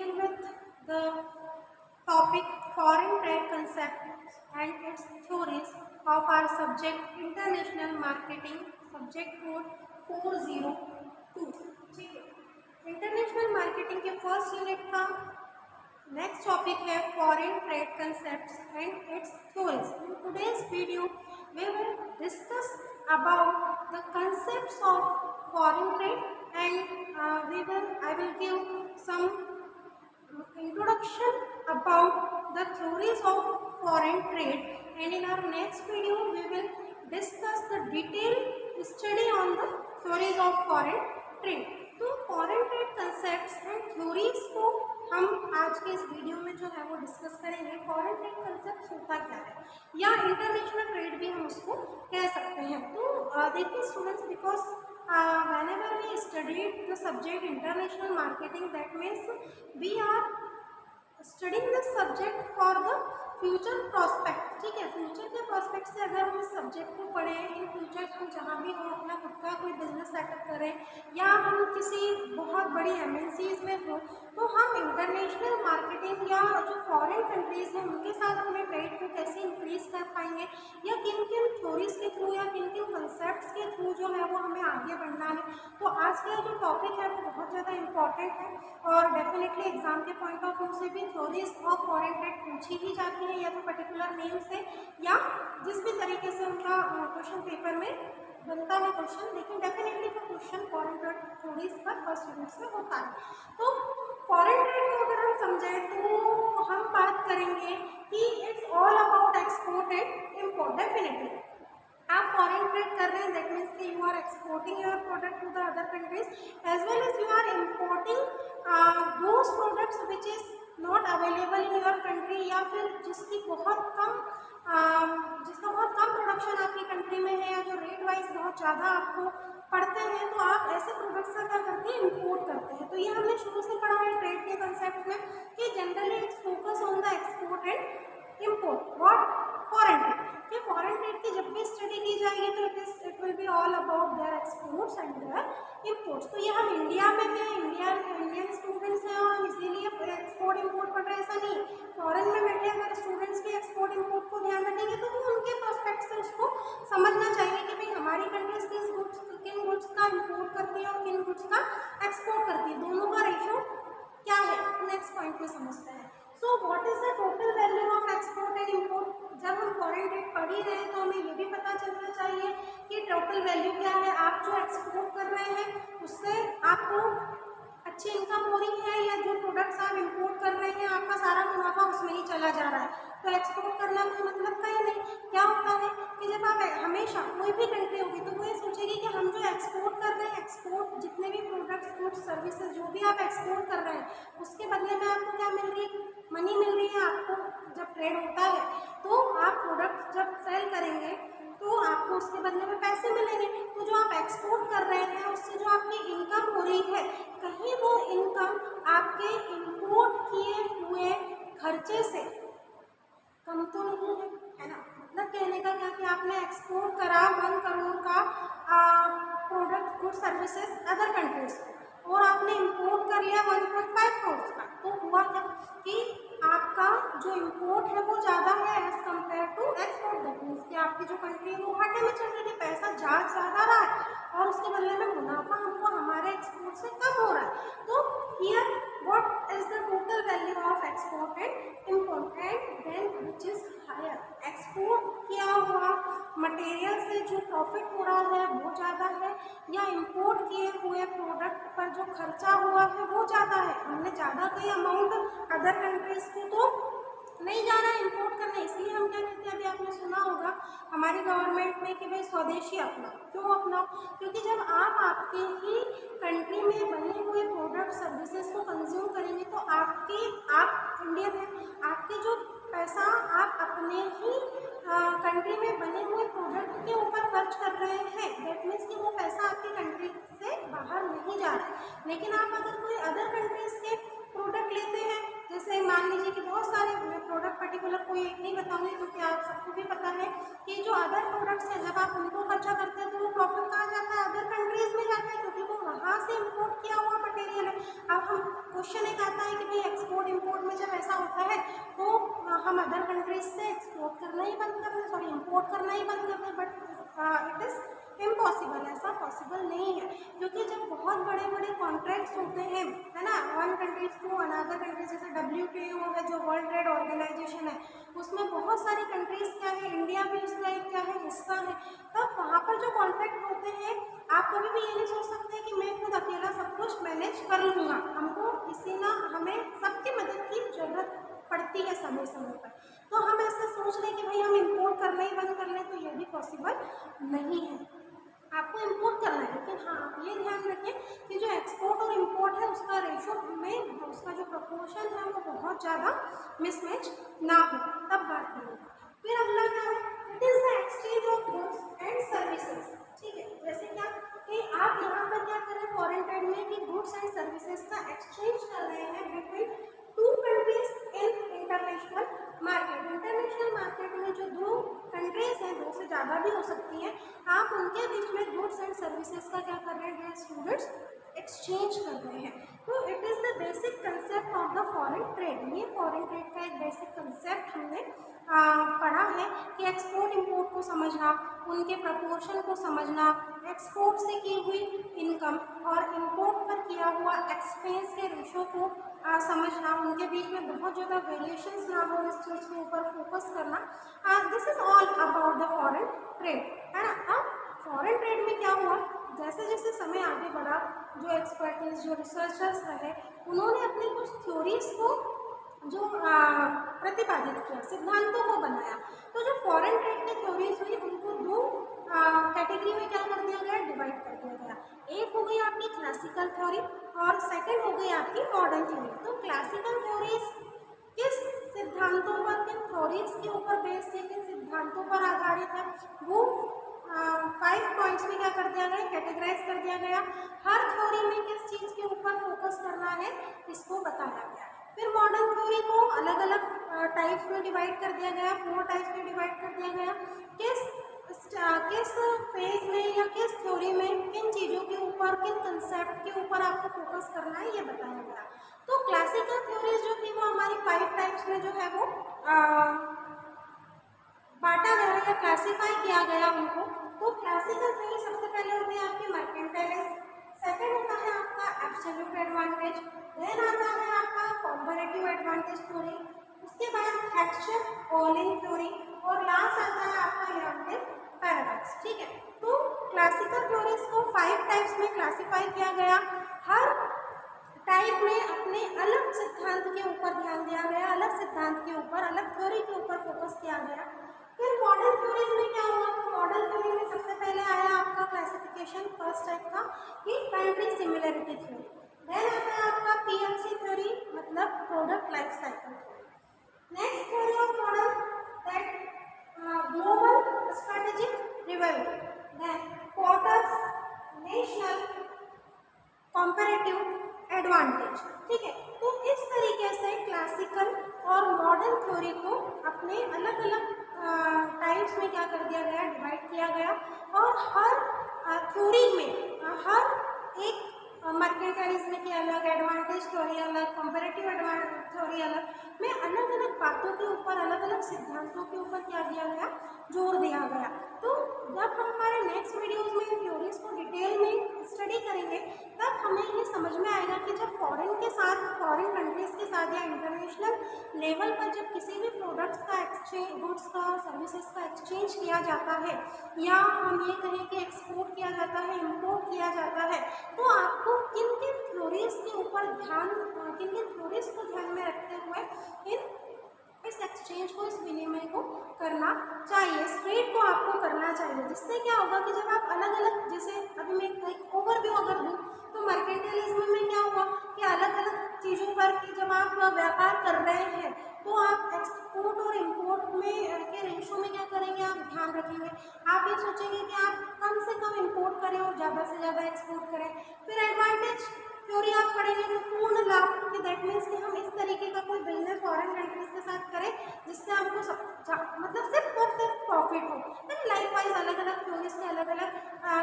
continue with the topic foreign trade concepts and its theories of our subject international marketing, subject code 402. ठीक है, international marketing के first unit का next topic है foreign trade concepts and it's theories. In today's video we will discuss about the concepts of foreign trade and I will give some introduction about the theories of foreign trade, and in our next video we will discuss the detailed study on the theories of foreign trade. तो foreign trade concepts and theories को हम आज के इस video में जो है वो डिस्कस करेंगे. फॉरेन ट्रेड कंसेप्ट होता क्या है या इंटरनेशनल ट्रेड भी हम उसको कह सकते हैं. तो देखिए students, because whenever we studied the subject international marketing, that means we are studying this subject for the future prospect. ठीक है, फ्यूचर के प्रॉस्पेक्ट से अगर हम इस सब्जेक्ट को पढ़ें, इन फ्यूचर हम जहाँ भी हो अपना खुद का कोई बिजनेस सेटअप करें या हम किसी बहुत बड़ी एमएनसीज में हो, तो हम इंटरनेशनल मार्केटिंग या जो फॉरेन कंट्रीज़ हैं उनके साथ अपने ट्रेड को कैसे इंक्रीज कर पाएंगे या किन किन थ्योरीज के थ्रू या किन किन कंसेप्ट के थ्रू जो है वो हमें आगे बढ़ना है. तो आज का जो टॉपिक है वो बहुत ज़्यादा इम्पॉर्टेंट है और डेफिनेटली एग्जाम के पॉइंट ऑफ व्यू से भी थ्योरीज ऑफ फॉरेन ट्रेड पूछी ही जाती है, या तो पर्टिकुलर नेम से या जिस भी तरीके से उनका क्वेश्चन पेपर में बनता है क्वेश्चन, लेकिन डेफिनेटली वो क्वेश्चन फॉरेन ट्रेड थ्योरीज का फर्स्ट यूनिट से होता है. तो फॉरेन ट्रेड को अगर हम समझें तो हम बात करेंगे कि it's all about export and import. Definitely आप फॉरेन ट्रेड कर रहे हैं, दैट मीन्स कि you are exporting your product to the other countries as well as you are importing those products which is not available in your country, या फिर जिसका बहुत कम production आपकी कंट्री में है या जो रेट वाइज बहुत ज़्यादा आपको पड़ते हैं, तो आप ऐसे प्रोडक्ट्स का क्या करते हैं, इम्पोर्ट करते हैं. तो ये हमने शुरू से पढ़ा है ट्रेड के कंसेप्ट में कि generally it's focus on the export and import. What foreign trade, कि फॉरेन ट्रेड की जब भी स्टडी की जाएगी तो it will be all about their exports and their imports. तो ये हम इंडिया में हैं, इंडियन स्टूडेंट्स हैं और इसीलिए एक्सपोर्ट इम्पोर्ट पढ़ रहे हैं, ऐसा नहीं. फॉरेन में बैठे अगर स्टूडेंट्स भी एक्सपोर्ट इम्पोर्ट को ध्यान रखेंगे तो वो उनके पर्सपेक्ट से उसको समझना चाहिए कि भाई हमारी कंट्रीज किन गुड्स का इम्पोर्ट करती है और किन गुड्स का एक्सपोर्ट करती है, दोनों का रेशियो क्या है. नेक्स्ट पॉइंट में समझते हैं. So what is the total value of export and import. जब हम फॉरेन ट्रेड पढ़ ही रहे हैं तो हमें ये भी पता चलना चाहिए कि टोटल वैल्यू क्या है. आप जो एक्सपोर्ट कर रहे हैं उससे आपको अच्छी इनकम हो रही है, या जो प्रोडक्ट्स आप इंपोर्ट कर रहे हैं आपका सारा मुनाफा उसमें ही चला जा रहा है. तो एक्सपोर्ट करना का मतलब का ही नहीं. क्या होता है कि जब आप हमेशा कोई भी कंट्री होगी तो वो ये सोचेगी कि हम जो एक्सपोर्ट कर रहे हैं, एक्सपोर्ट जितने भी प्रोडक्ट्स गुड्स सर्विसेज जो भी आप एक्सपोर्ट कर रहे हैं उसके बदले में आपको क्या मिल रही है, मनी मिल रही है. आपको जब ट्रेड होता है तो आप प्रोडक्ट जब सेल करेंगे तो आपको उसके बदले में पैसे मिलेंगे. तो जो आप एक्सपोर्ट कर रहे हैं उससे जो आपकी इनकम हो रही है, कहीं वो इनकम आपके इंपोर्ट किए हुए खर्चे से कम तो नहीं है ना. मतलब कहने का क्या कि आपने एक्सपोर्ट करा 1 करोड़ का product good services other countries को और आपने इंपोर्ट कर लिया 1.5 करोड़ का, तो हुआ क्या कि आपका जो इंपोर्ट है वो ज़्यादा है as compare to export. That means कि आपकी जो कंट्री है वो घाटे में चल रही है, पैसा ज़्यादा रहा है और उसके बदले में मुनाफा हमको हमारे एक्सपोर्ट से कम हो रहा है. तो here what is the total value of export and import, and then which is higher. Export किया हुआ मटेरियल से जो प्रॉफिट हो रहा है वो ज़्यादा है, या इम्पोर्ट किए हुए प्रोडक्ट पर जो खर्चा हुआ है वो ज़्यादा है. हमने ज़्यादा कोई अमाउंट अदर कंट्रीज को तो नहीं जा रहा है इम्पोर्ट करने. इसलिए हम क्या कहते हैं, अभी आपने सुना होगा हमारी गवर्नमेंट में कि भाई स्वदेशी अपनाओ. क्यों अपनाओ? क्योंकि जब आप आपके ही कंट्री में बने हुए प्रोडक्ट सर्विसेज को कंज्यूम करेंगे तो आप इंडियन हैं, आपके जो पैसा आप अपने ही कंट्री में बने हुए प्रोडक्ट के ऊपर खर्च कर रहे हैं, दैट मीन्स कि वो पैसा आपकी कंट्री से बाहर नहीं जा रहा है. लेकिन आप अगर कोई अदर कंट्रीज के प्रोडक्ट लेते हैं, जैसे मान लीजिए कि बहुत सारे प्रोडक्ट, पर्टिकुलर कोई एक नहीं बताऊंगी क्योंकि आप सबको भी पता है कि जो अदर प्रोडक्ट्स हैं जब आप उनको खर्चा करते हैं तो वो प्रॉफिट कहाँ जाता है, अदर कंट्रीज में जाता है, क्योंकि वो वहाँ से इम्पोर्ट किया हुआ मटेरियल है. अब हम क्वेश्चन एक आता है कि भाई इम्पोर्ट में जब ऐसा होता है तो हम अदर कंट्रीज से एक्सपोर्ट करना ही बंद कर दें, सॉरी इम्पोर्ट करना ही बंद कर दें, बट इट इज़ इम्पॉसिबल, ऐसा पॉसिबल नहीं है, क्योंकि जब बहुत बड़े बड़े कॉन्ट्रैक्ट्स होते हैं, है ना, one countries to another countries, जैसे WTO है जो वर्ल्ड ट्रेड ऑर्गेनाइजेशन है, उसमें बहुत सारी कंट्रीज क्या है, इंडिया भी उसका एक क्या है हिस्सा है, तब वहाँ पर जो कॉन्ट्रैक्ट होते हैं आप कभी भी ये नहीं सोच सकते कि मैं खुद अकेला सब कुछ मैनेज कर लूँगा, हमको किसी ना हमें सबकी मदद की जरूरत पड़ती है समय समय पर। तो हम ऐसे सोच लें कि भाई हम इम्पोर्ट करना ही बंद कर लें, तो ये भी पॉसिबल नहीं है, आपको इम्पोर्ट करना है, लेकिन हाँ आप ये ध्यान रखें कि जो एक्सपोर्ट और इम्पोर्ट है उसका रेशो में, उसका जो प्रपोर्शन है वो बहुत ज़्यादा मिसमैच ना हो, तब बात करेंगे। फिर अगला क्या है, it is the exchange of goods and services. ठीक है, जैसे क्या कि आप यहाँ पर क्या कर रहे हैं फॉरेन ट्रेड में कि गुड्स एंड सर्विसेज का एक्सचेंज कर रहे हैं between two countries in international market. International market में जो दो कंट्रीज हैं, दो से ज़्यादा भी हो सकती हैं, आप उनके बीच में गुड्स एंड सर्विसेज का क्या कर रहे हैं स्टूडेंट्स, एक्सचेंज कर रहे हैं। तो it is the basic concept of the foreign trade. ये फॉरेन ट्रेड का एक बेसिक कंसेप्ट हमने पढ़ा है कि एक्सपोर्ट इंपोर्ट को समझना, उनके प्रपोर्शन को समझना, एक्सपोर्ट से की हुई इनकम और इंपोर्ट पर किया हुआ एक्सपेंस के रेशो को समझना, उनके बीच में बहुत ज़्यादा वेरिएशंस ना हो, इस चीज़ के ऊपर फोकस करना। This is all about the foreign trade, है ना। अब फॉरेन ट्रेड में क्या हुआ, जैसे जैसे समय आगे बढ़ा, जो एक्सपर्टीज, जो रिसर्चर्स रहे, उन्होंने अपनी कुछ थ्योरीज को जो प्रतिपादित किया, सिद्धांतों को बनाया। तो जो फॉरेन ट्रेड की थ्योरीज हुई उनको दो कैटेगरी में क्या कर दिया गया, डिवाइड कर दिया गया। एक हो गई आपकी क्लासिकल थ्योरी और सेकंड हो गई आपकी मॉडर्न थ्योरी। तो क्लासिकल थ्योरीज किस सिद्धांतों पर, किन थ्योरीज के ऊपर बेस्ड है, किन सिद्धांतों पर आधारित है, वो 5 पॉइंट्स में क्या कर दिया गया, कैटेगराइज कर दिया गया। हर थ्योरी में किस चीज़ के ऊपर फोकस करना है इसको बताया गया। फिर मॉडर्न थ्योरी को अलग अलग टाइप्स में डिवाइड कर दिया गया, 4 टाइप्स में डिवाइड कर दिया गया। किस फेज में या किस थ्योरी में किन चीज़ों के ऊपर, किन कंसेप्ट के ऊपर आपको फोकस करना है, ये बताया गया। तो क्लासिकल थ्योरीज जो थी वो हमारी 5 टाइप्स में जो है वो बांटा गया या क्लासीफाई किया गया उनको। तो क्लासिकल थ्योरी सबसे पहले होती है आपकी मर्केंटाइलिज्म, सेकंड होता है आपका एब्सोल्यूट एडवांटेज, देन आता है आपका कंपैरेटिव एडवांटेज थ्योरी, उसके बाद एक्शन ऑलिंग थ्योरी और लास्ट आता है आपका लेवटिव पैराडॉक्स। ठीक है, तो क्लासिकल थ्योरीज को 5 टाइप्स में क्लासीफाई किया गया। हर टाइप में अपने अलग सिद्धांत के ऊपर ध्यान दिया गया, अलग सिद्धांत के ऊपर, अलग थ्योरी के ऊपर फोकस किया गया। फिर मॉडर्न थ्योरीज में क्या हुआ, तो मॉडर्न थ्योरी में सबसे पहले आया आपका क्लासिफिकेशन फर्स्ट टाइप का कि कंट्री सिमिलरिटी थ्योरी, देन आता है आपका PLC थ्योरी मतलब product life cycle theory. Next theory of modern that global strategic revival, then quarters national comparative advantage. ठीक है, तो इस तरीके से क्लासिकल और मॉडर्न थ्योरी को अपने अलग अलग टाइप्स में क्या कर दिया गया, डिवाइड किया गया। और हर थ्योरी में हर एक मर्केंटाइलिज्म की अलग, एडवांटेज थ्योरी अलग, कंपैरेटिव थ्योरी अलग में अलग अलग बातों के ऊपर, अलग अलग सिद्धांतों के ऊपर क्या दिया गया, जोर दिया गया। तो जब हम हमारे नेक्स्ट वीडियोज़ में इन थ्योरीज को डिटेल में स्टडी करेंगे तब हमें ये समझ में आएगा कि जब फॉरेन के साथ, फॉरेन कंट्रीज़ के साथ या इंटरनेशनल लेवल पर जब किसी भी प्रोडक्ट्स का एक्सचेंज, गुड्स का, सर्विसेज का एक्सचेंज किया जाता है या हम ये कहें कि एक्सपोर्ट किया जाता है, इम्पोर्ट किया जाता है, तो आपको किन किन थ्योरीज के ऊपर ध्यान, किन किन थ्योरीज को ध्यान में रखते हुए इस एक्सचेंज को, इस विनिमय को करना चाहिए, इस ट्रेड को आपको करना चाहिए। जिससे क्या होगा कि जब आप अलग अलग, जैसे अभी मैं एक ओवरव्यू अगर दूँ तो मर्केंटाइलिज्म में क्या हुआ कि अलग अलग चीज़ों पर कि जब आप व्यापार कर रहे हैं तो आप एक्सपोर्ट और इम्पोर्ट में के रेशो में क्या करेंगे, आप ध्यान रखेंगे। आप ये सोचेंगे कि आप कम से कम इम्पोर्ट करें और ज़्यादा से ज़्यादा एक्सपोर्ट करें। फिर एडवांटेज थ्योरी आप पढ़ेंगे तो पूर्ण लाभ, कि दैट मीन्स कि हम इस तरीके का कोई बिजनेस फॉरेन कंट्रीज के साथ करें जिससे हमको मतलब सिर्फ और सिर्फ प्रॉफिट हो। लेकिन लाइक वाइज अलग अलग थ्योरीज के अलग अलग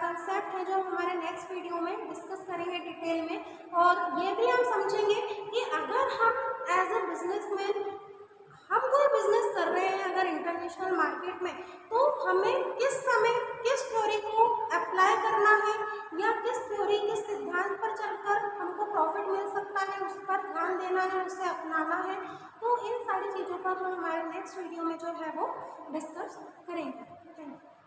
कंसेप्ट हैं जो हम हमारे नेक्स्ट वीडियो में डिस्कस करेंगे डिटेल में। और ये भी हम समझेंगे कि अगर हम एज अ इंटरनेशनल मार्केट में, तो हमें किस समय किस थ्योरी को अप्लाई करना है या किस थ्योरी किस सिद्धांत पर चलकर हमको प्रॉफिट मिल सकता है, उस पर ध्यान देना है, उसे अपनाना है। तो इन सारी चीज़ों पर हम हमारे नेक्स्ट वीडियो में जो है वो डिस्कस करेंगे। Thank you.